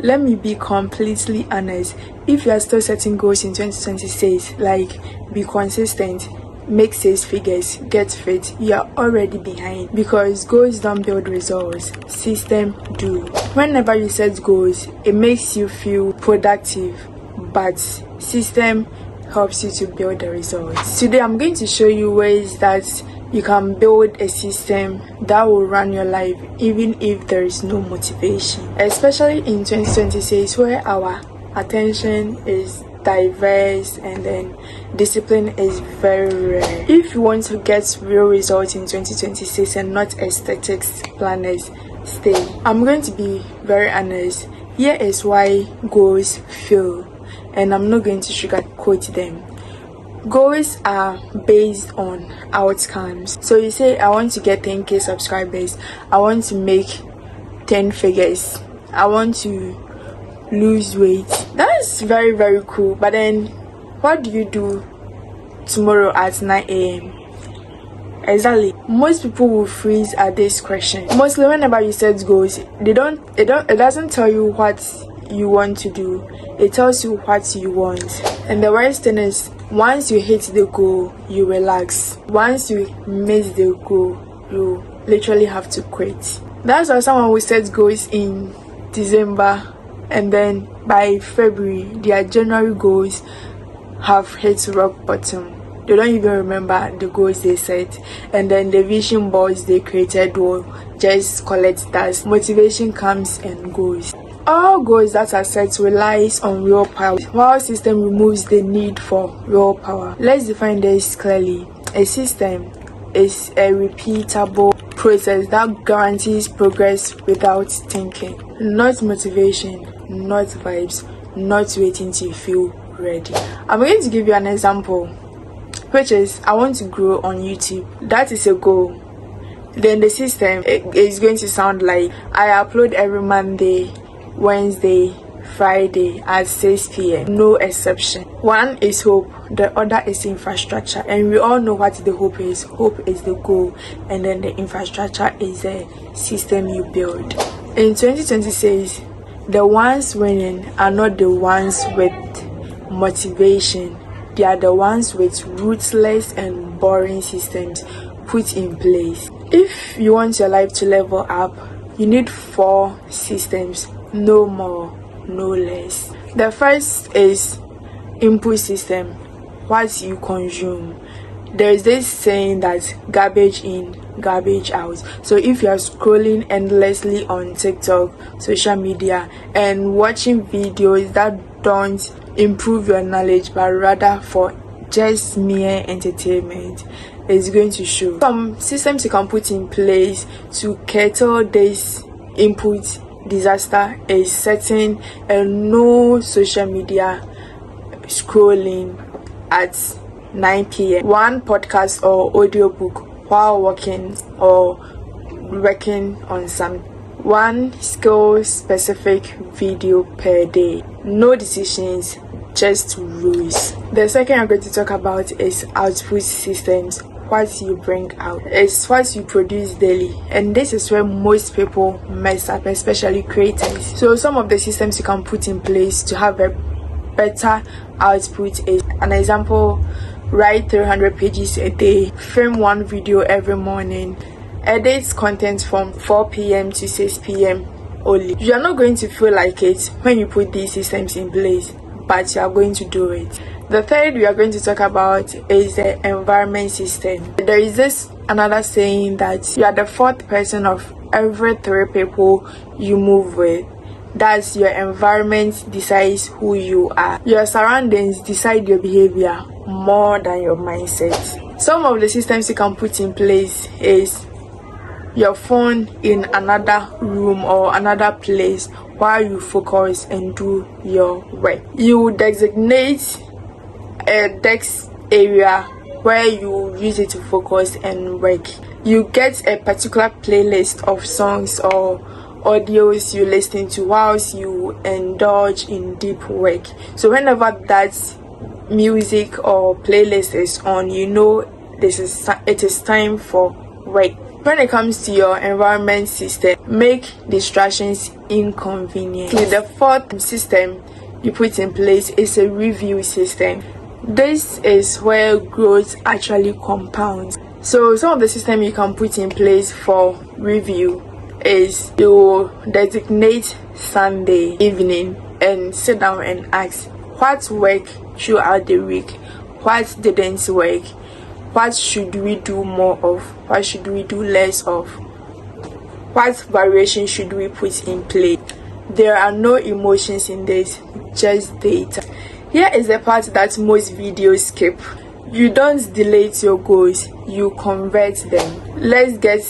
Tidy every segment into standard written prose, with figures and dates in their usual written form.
Let me be completely honest. If you are still setting goals in 2026, like be consistent, make 6 figures, get fit, you are already behind, because goals don't build results, system do. Whenever you set goals, it makes you feel productive, but system helps you to build the results. Today I'm going to show you ways that you can build a system that will run your life even if there is no motivation, especially in 2026 where our attention is diverse and then discipline is very rare. If you want to get real results in 2026 and not aesthetics planners, stay. I'm going to be very honest. Here is why goals fail, and I'm not going to sugarcoat them. Goals are based on outcomes. So you say, I want to get 10k subscribers, I want to make 10 figures, I want to lose weight. That's very, very cool. But then what do you do tomorrow at 9 a.m? Exactly. Most people will freeze at this question. Mostly whenever you set goals, it doesn't tell you what you want to do, it tells you what you want. And the worst thing is, once you hit the goal, you relax. Once you miss the goal, you literally have to quit. That's why someone will set goals in December, and then by February their January goals have hit rock bottom. They don't even remember the goals they set, and then the vision boards they created will just collect dust. Motivation comes and goes. All goals that are set relies on willpower, while system removes the need for willpower. Let's define this clearly. A system is a repeatable process that guarantees progress without thinking. Not motivation, not vibes, not waiting till you feel ready. I'm going to give you an example, which is I want to grow on YouTube. That is a goal. Then the system is going to sound like I upload every Monday, Wednesday, Friday at 6 p.m. No exception. One is hope, the other is infrastructure, and we all know what the hope is. Hope is the goal, and then the infrastructure is the system you build. In 2026, the ones winning are not the ones with motivation, they are the ones with ruthless and boring systems put in place. If you want your life to level up, you need 4 systems. No more, no less. The first is input system, what you consume. There is this saying that garbage in, garbage out. So if you are scrolling endlessly on TikTok, social media, and watching videos that don't improve your knowledge but rather for just mere entertainment, it's going to show. Some systems you can put in place to curtail this input disaster is setting a no social media scrolling at 9 p.m. One podcast or audiobook while working or working on some. One skill specific video per day. No decisions, just rules. The second I'm going to talk about is output systems. What you bring out, it's what you produce daily, and this is where most people mess up, especially creators. So some of the systems you can put in place to have a better output is, an example, write 300 pages a day, film 1 video every morning, edit content from 4 p.m. to 6 p.m. only. You are not going to feel like it when you put these systems in place, but you are going to do it. The third we are going to talk about is the environment system. There is this another saying that you are the 4th person of every 3 people you move with. That's your environment decides who you are. Your surroundings decide your behavior more than your mindset. Some of the systems you can put in place is your phone in another room or another place while you focus and do your work. You designate a desk area where you use it to focus and work. You get a particular playlist of songs or audios you listen to whilst you indulge in deep work. So whenever that music or playlist is on, you know it is time for work. When it comes to your environment system, make distractions inconvenient. The fourth system you put in place is a review system. This is where growth actually compounds. So some of the system you can put in place for review is you designate Sunday evening and sit down and ask what worked throughout the week, what didn't work, what should we do more of, what should we do less of, what variation should we put in place. There are no emotions in this, just data. Here is the part that most videos skip. You don't delete your goals, you convert them. Let's get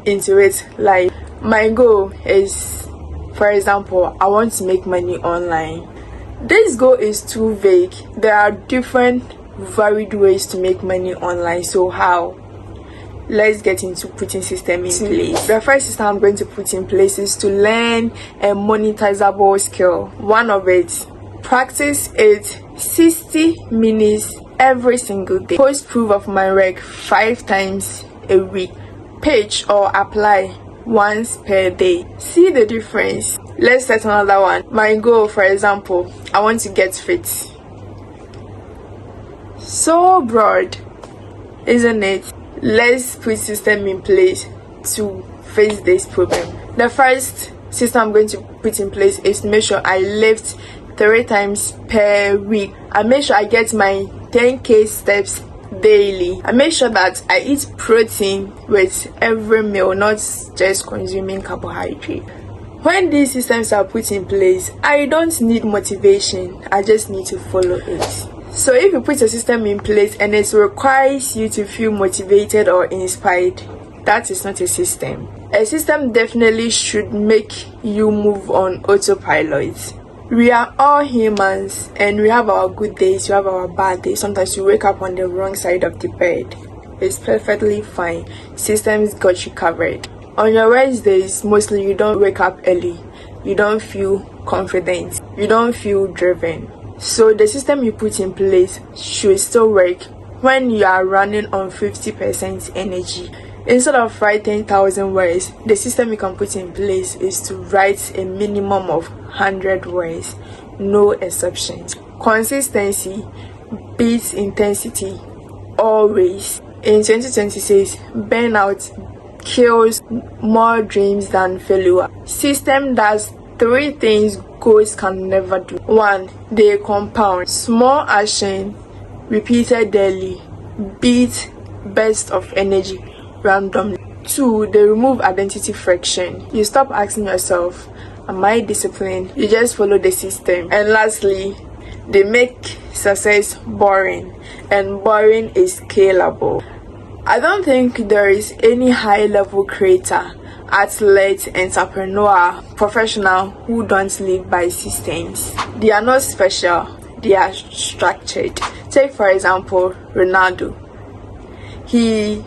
into it. Like, my goal is, for example, I want to make money online. This goal is too vague. There are different varied ways to make money online. So how? Let's get into putting system in place. The first system I'm going to put in place is to learn a monetizable skill. One of it, practice it 60 minutes every single day. Post proof of my work 5 times a week. Pitch or apply once per day. See the difference. Let's set another one. My goal, for example, I want to get fit. So broad, isn't it? Let's put system in place to face this problem. The first system I'm going to put in place is to make sure I lift 3 times per week. I make sure I get my 10k steps daily. I make sure that I eat protein with every meal, not just consuming carbohydrate. When these systems are put in place, I don't need motivation, I just need to follow it. So if you put a system in place and it requires you to feel motivated or inspired, that is not a system. A system definitely should make you move on autopilot. We are all humans and we have our good days, we have our bad days. Sometimes you wake up on the wrong side of the bed. It's perfectly fine. Systems got you covered. On your worst days, mostly you don't wake up early. You don't feel confident. You don't feel driven. So the system you put in place should still work when you are running on 50% energy. Instead of writing 1,000 words, the system you can put in place is to write a minimum of 100 words, no exceptions. Consistency beats intensity always. In 2026, burnout kills more dreams than failure. System does 3 things goals can never do. 1. They compound. Small action repeated daily beat burst of energy randomly. 2. They remove identity friction. You stop asking yourself, am I disciplined? You just follow the system. And lastly, they make success boring, and boring is scalable. I don't think there is any high-level creator, athlete, entrepreneur, professional who don't live by systems. They are not special, they are structured. Take for example Ronaldo. He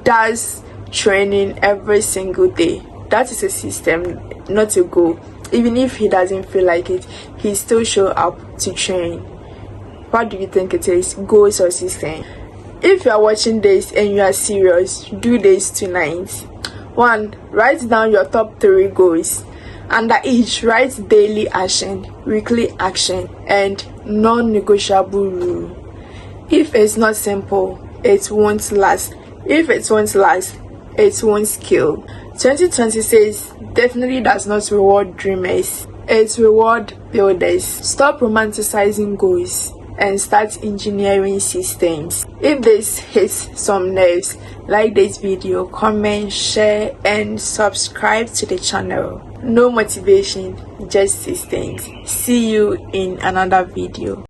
does training every single day. That is a system, not a goal. Even if he doesn't feel like it, he still show up to train. What do you think it is, goals or system? If you are watching this and you are serious, do this tonight. 1. Write down your top 3 goals. Under each, write daily action, weekly action, and non-negotiable rule. If it's not simple, it won't last. If it won't last, it won't scale. 2026 definitely does not reward dreamers. It rewards builders. Stop romanticizing goals and start engineering systems. If this hits some nerves, like this video, comment, share, and subscribe to the channel. No motivation, just systems. See you in another video.